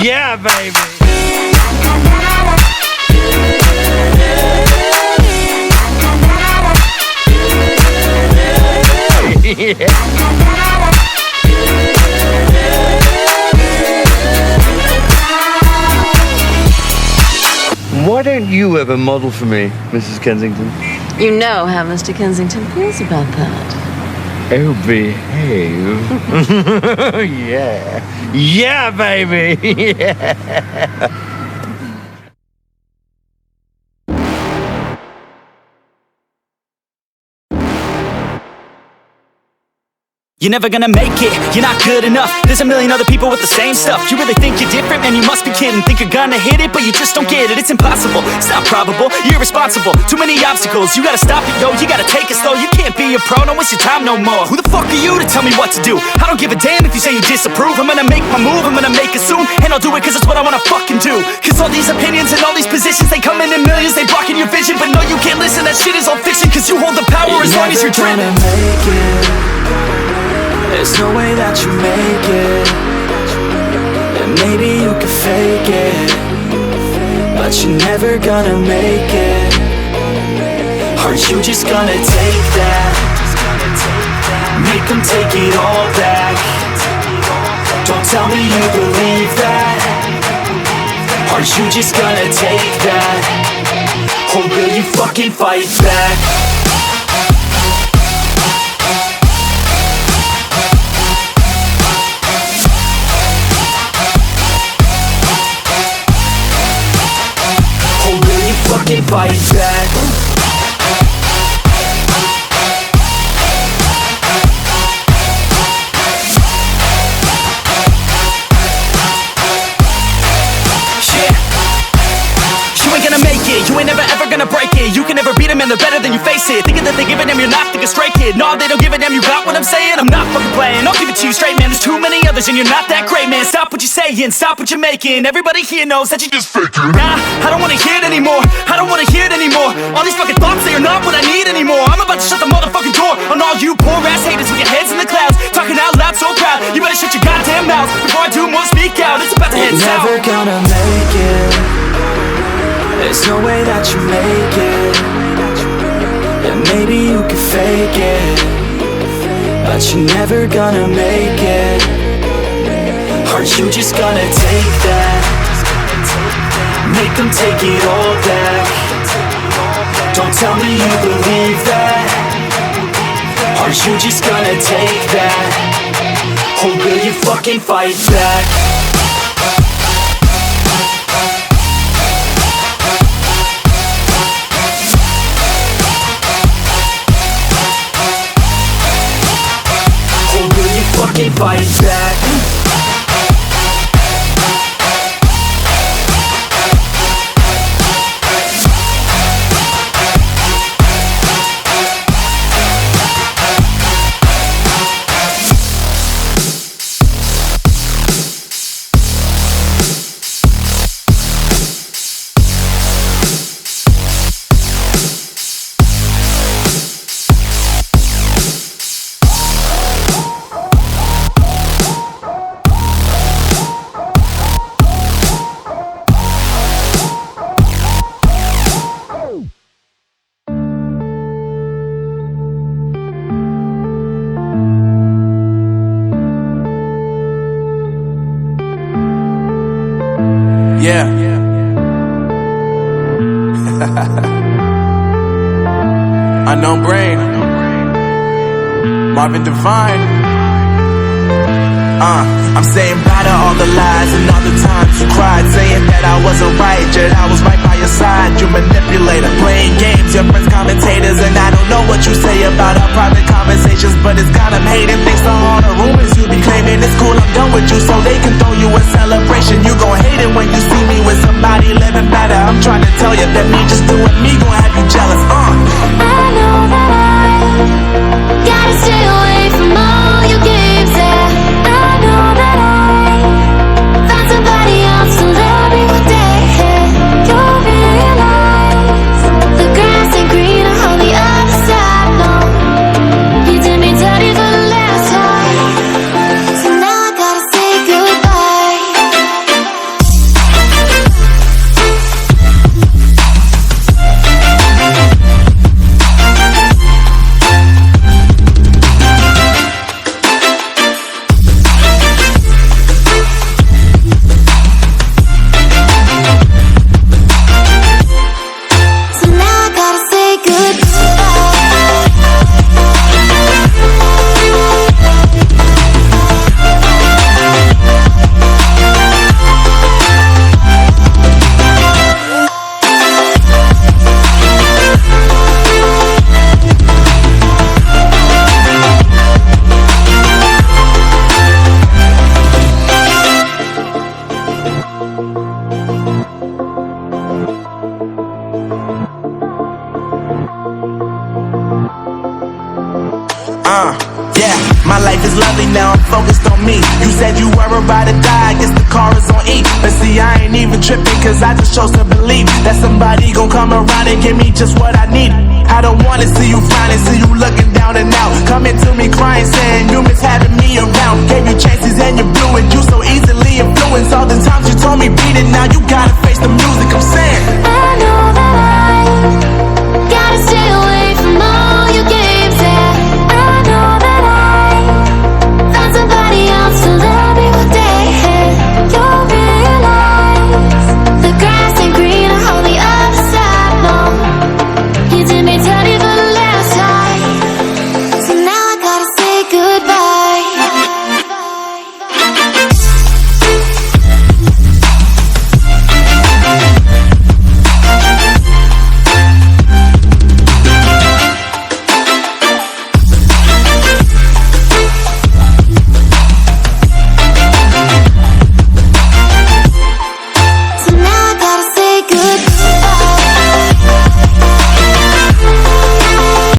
Yeah, baby. Yeah. Why don't you ever model for me, Mrs. Kensington? You know how Mr. Kensington feels about that. Oh, behave. Yeah. Yeah, baby. Yeah. You're never gonna make it, you're not good enough. There's a million other people with the same stuff. You really think you're different? Man, you must be kidding. Think you're gonna hit it, but you just don't get it. It's impossible, it's not probable, you're irresponsible. Too many obstacles, you gotta stop it, yo. You gotta take it slow, you can't be a pro. Don't waste your time no more. Who the fuck are you to tell me what to do? I don't give a damn if you say you disapprove. I'm gonna make my move, I'm gonna make it soon. And I'll do it cause it's what I wanna fucking do. Cause all these opinions and all these positions, they come in millions, they blocking your vision. But no, you can't listen, that shit is all fiction. Cause you hold the power as long as you're driven. There's no way that you make it. And maybe you could fake it, but you're never gonna make it. Are you just gonna take that? Make them take it all back. Don't tell me you believe that. Are you just gonna take that? Or will you fucking fight back? Fucking fight back. You ain't never ever gonna break it. You can never beat them and they're better than you face it. Thinking that they give a damn, you're not thinking straight, kid. No, they don't give a damn, you got what I'm saying? I'm not fucking playing, I'll give it to you straight, man. There's too many others and you're not that great, man. Stop what you're saying, stop what you're making. Everybody here knows that you just faking. Nah, I don't wanna hear it anymore, I don't wanna hear it anymore. All these fucking thoughts, they are not what I need anymore. I'm about to shut the motherfucking door on all you poor ass haters with your heads in the clouds, talking out loud so proud. You better shut your goddamn mouth before I do more speak out. It's about to head south. Never gonna make it. There's no way that you make it. And maybe you could fake it, but you're never gonna make it. Are you just gonna take that? Make them take it all back. Don't tell me you believe that. Are you just gonna take that? Or will you fucking fight back? Fucking fight back. Yeah. Unknown Brain, Marvin Divine. I'm saying bye to all the lies and all the times you cried, saying that I wasn't right, yet I was right by your side. You manipulator, playing games, your friends commentators, and I don't know what you say about our private conversations, but it's got them hating. Thanks to all the rumors you be claiming. It's cool, I'm done with you, so they can throw you a celebration. You gon' hate it when you see me with somebody living better. I'm trying to tell you that me just doing me gon' have you jealous. I know that I gotta stay away from all your games, yeah. I know that I found somebody else to love me one day, yeah. You'll realize the grass ain't greener on the other side, no. You did me dirty for the last time, so now I gotta say goodbye. So now I gotta say Yeah, my life is lovely now, I'm focused on me. You said you were about to die, I guess the car is on E. But see, I ain't even tripping, cause I just chose to believe that somebody gon' come around and give me just what I need. I don't wanna see you frowning, see you looking down and out, coming to me crying,